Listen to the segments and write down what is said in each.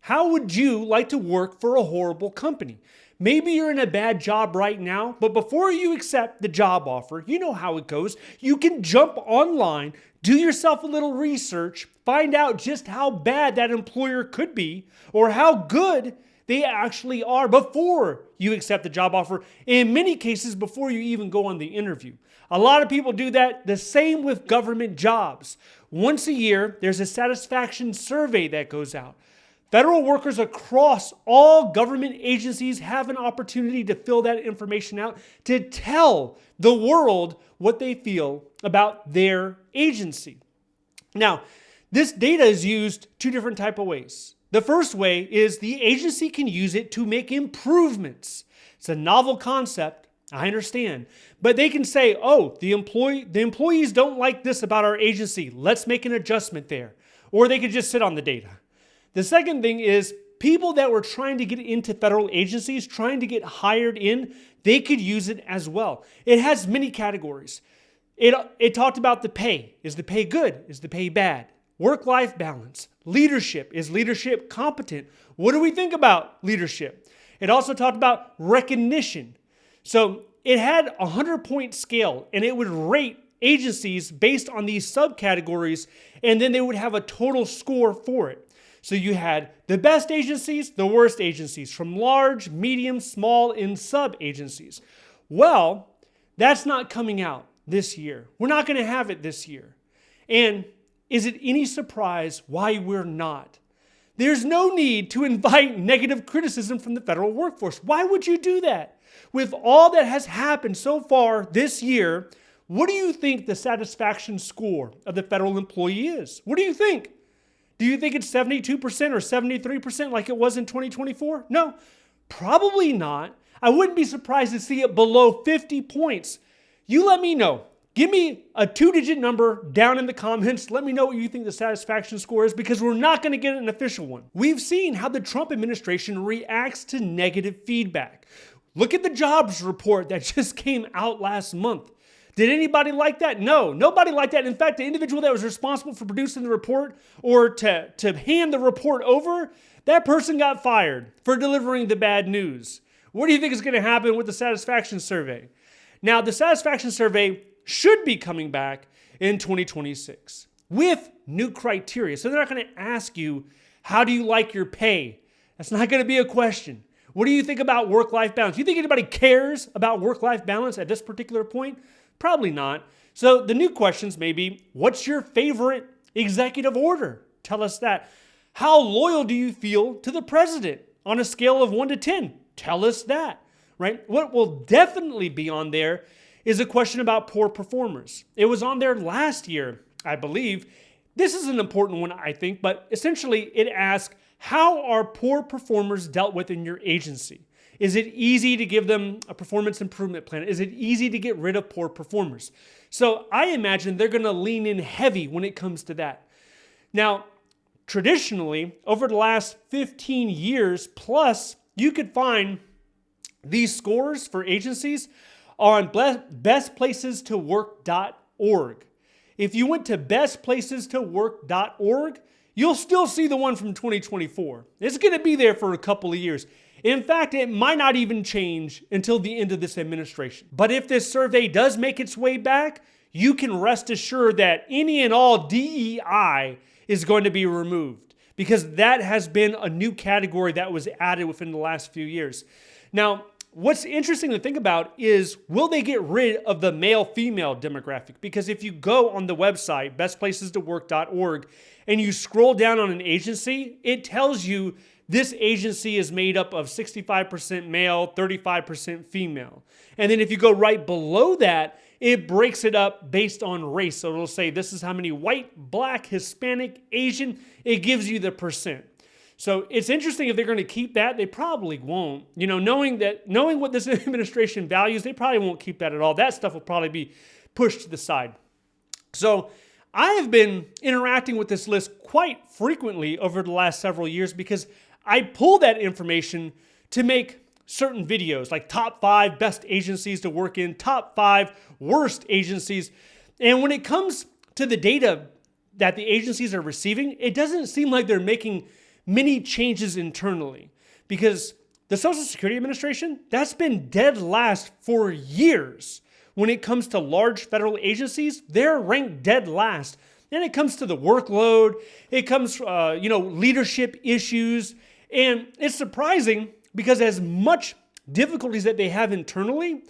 How would you like to work for a horrible company? Maybe you're in a bad job right now, but before you accept the job offer, you know how it goes. You can jump online, do yourself a little research, find out just how bad that employer could be or how good they actually are before you accept the job offer. In many cases, before you even go on the interview. A lot of people do that. The same with government jobs. Once a year, there's a satisfaction survey that goes out. Federal workers across all government agencies have an opportunity to fill that information out to tell the world what they feel about their agency. Now, this data is used two different types of ways. The first way is the agency can use it to make improvements. It's a novel concept, I understand. But they can say, oh, the employees don't like this about our agency. Let's make an adjustment there. Or they could just sit on the data. The second thing is people that were trying to get into federal agencies, trying to get hired in, they could use it as well. It has many categories. It talked about the pay. Is the pay good? Is the pay bad? Work-life balance. Leadership. Is leadership competent? What do we think about leadership? It also talked about recognition. So it had a 100-point scale, and it would rate agencies based on these subcategories, and then they would have a total score for it. So you had the best agencies, the worst agencies, from large, medium, small, and sub-agencies. Well, that's not coming out this year. We're not going to have it this year. And is it any surprise why we're not? There's no need to invite negative criticism from the federal workforce. Why would you do that? With all that has happened so far this year, what do you think the satisfaction score of the federal employee is? What do you think? Do you think it's 72% or 73% like it was in 2024? No, probably not. I wouldn't be surprised to see it below 50 points. You let me know. Give me a 2-digit number down in the comments. Let me know what you think the satisfaction score is, because we're not going to get an official one. We've seen how the Trump administration reacts to negative feedback. Look at the jobs report that just came out last month. Did anybody like that? No, nobody liked that. In fact, the individual that was responsible for producing the report or to hand the report over, that person got fired for delivering the bad news. What do you think is going to happen with the satisfaction survey? Now, the satisfaction survey should be coming back in 2026 with new criteria. So they're not going to ask you, how do you like your pay? That's not going to be a question. What do you think about work-life balance? Do you think anybody cares about work-life balance at this particular point? Probably not. So the new questions may be, what's your favorite executive order? Tell us that. How loyal do you feel to the president on a scale of 1 to 10? Tell us that, right? What will definitely be on there is a question about poor performers. It was on there last year, I believe. This is an important one, I think, but essentially it asks, how are poor performers dealt with in your agency? Is it easy to give them a performance improvement plan? Is it easy to get rid of poor performers? So I imagine they're going to lean in heavy when it comes to that. Now, traditionally, over the last 15 years plus, you could find these scores for agencies on bestplacetowork.org. If you went to bestplacetowork.org, you'll still see the one from 2024. It's going to be there for a couple of years. In fact, it might not even change until the end of this administration. But if this survey does make its way back, you can rest assured that any and all DEI is going to be removed, because that has been a new category that was added within the last few years. Now, what's interesting to think about is, will they get rid of the male-female demographic? Because if you go on the website, bestplacetowork.org, and you scroll down on an agency, it tells you this agency is made up of 65% male, 35% female. And then if you go right below that, it breaks it up based on race. So it'll say this is how many white, black, Hispanic, Asian. It gives you the percent. So it's interesting if they're going to keep that. They probably won't. You know, knowing what this administration values, they probably won't keep that at all. That stuff will probably be pushed to the side. So I have been interacting with this list quite frequently over the last several years, because I pull that information to make certain videos, like top 5 best agencies to work in, top 5 worst agencies. And when it comes to the data that the agencies are receiving, it doesn't seem like they're making many changes internally, because the Social Security Administration, that's been dead last for years. When it comes to large federal agencies, they're ranked dead last. And it comes to the workload, it comes, leadership issues. And it's surprising because as much difficulties that they have internally,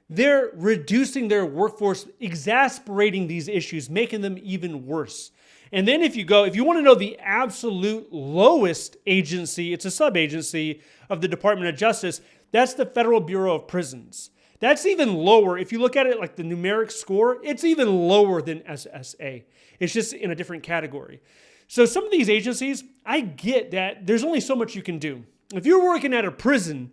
they're reducing their workforce, exasperating these issues, making them even worse. And then if you want to know the absolute lowest agency, it's a sub-agency of the Department of Justice, that's the Federal Bureau of Prisons. That's even lower. If you look at it like the numeric score, it's even lower than SSA. It's just in a different category. So some of these agencies, I get that there's only so much you can do. If you're working at a prison,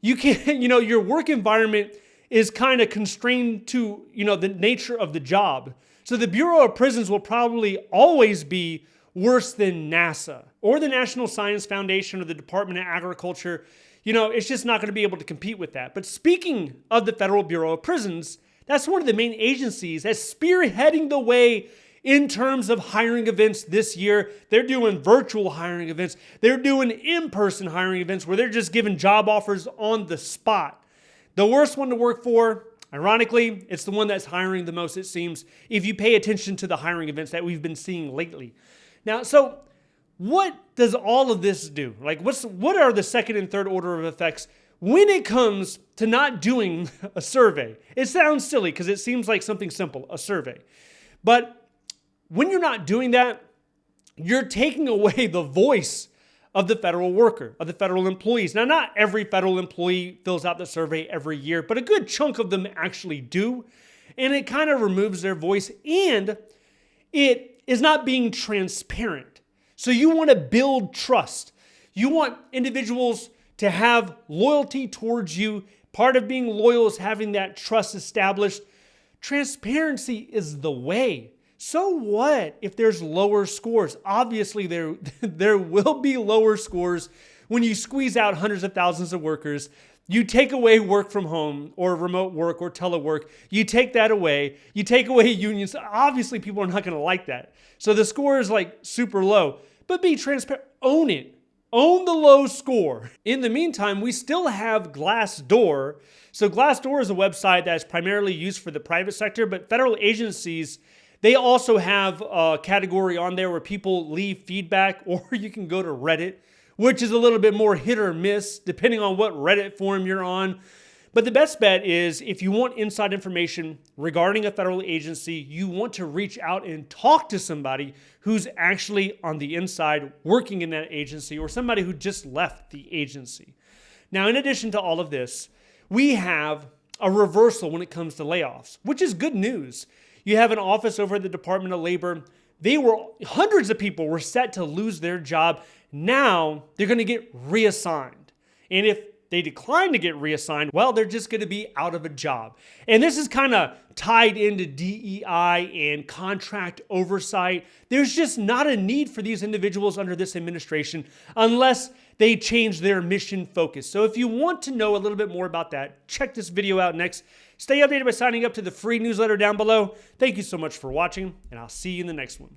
you can't, your work environment is kind of constrained to, the nature of the job. So the Bureau of Prisons will probably always be worse than NASA or the National Science Foundation or the Department of Agriculture. It's just not going to be able to compete with that. But speaking of the Federal Bureau of Prisons, that's one of the main agencies that's spearheading the way in terms of hiring events this year. They're doing virtual hiring events. They're doing in-person hiring events where they're just giving job offers on the spot. The worst one to work for, ironically, it's the one that's hiring the most, it seems, if you pay attention to the hiring events that we've been seeing lately. Now, so what does all of this do? Like, what are the second and third order of effects when it comes to not doing a survey? It sounds silly because it seems like something simple, a survey. But when you're not doing that, you're taking away the voice of the federal worker, of the federal employees. Now, not every federal employee fills out the survey every year, but a good chunk of them actually do. And it kind of removes their voice, and it is not being transparent. So you want to build trust. You want individuals to have loyalty towards you. Part of being loyal is having that trust established. Transparency is the way. So what if there's lower scores? Obviously, there will be lower scores when you squeeze out hundreds of thousands of workers. You take away work from home or remote work or telework. You take that away. You take away unions. Obviously, people are not going to like that. So the score is like super low. But be transparent. Own it. Own the low score. In the meantime, we still have Glassdoor. So Glassdoor is a website that is primarily used for the private sector, but federal agencies, they also have a category on there where people leave feedback, or you can go to Reddit, which is a little bit more hit or miss depending on what Reddit forum you're on. But the best bet is if you want inside information regarding a federal agency, you want to reach out and talk to somebody who's actually on the inside working in that agency, or somebody who just left the agency. Now, in addition to all of this, we have a reversal when it comes to layoffs, which is good news. You have an office over at the Department of Labor. Hundreds of people were set to lose their job. Now they're going to get reassigned. And if they decline to get reassigned, well, they're just going to be out of a job. And this is kind of tied into DEI and contract oversight. There's just not a need for these individuals under this administration unless they change their mission focus. So if you want to know a little bit more about that, check this video out next. Stay updated by signing up to the free newsletter down below. Thank you so much for watching, and I'll see you in the next one.